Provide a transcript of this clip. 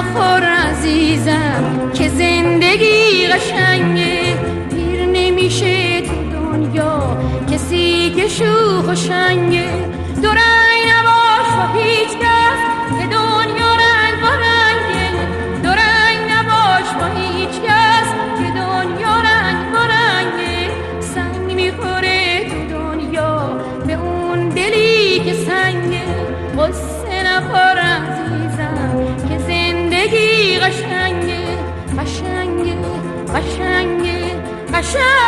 نخور عزیزم که زندگی قشنگه، پیر نمیشه تو دنیا کسی که شوخ و شنگه. دو رنگ نباش با هیچ کس که دنیا رنگ با رنگه، دو رنگ نباش با هیچ کس که دنیا رنگ با رنگه. سنگ میخوره تو دنیا به اون دلی که سنگه، قصه نخور عزیزم که زندگی قشنگه، قشنگه قشنگه قشنگه.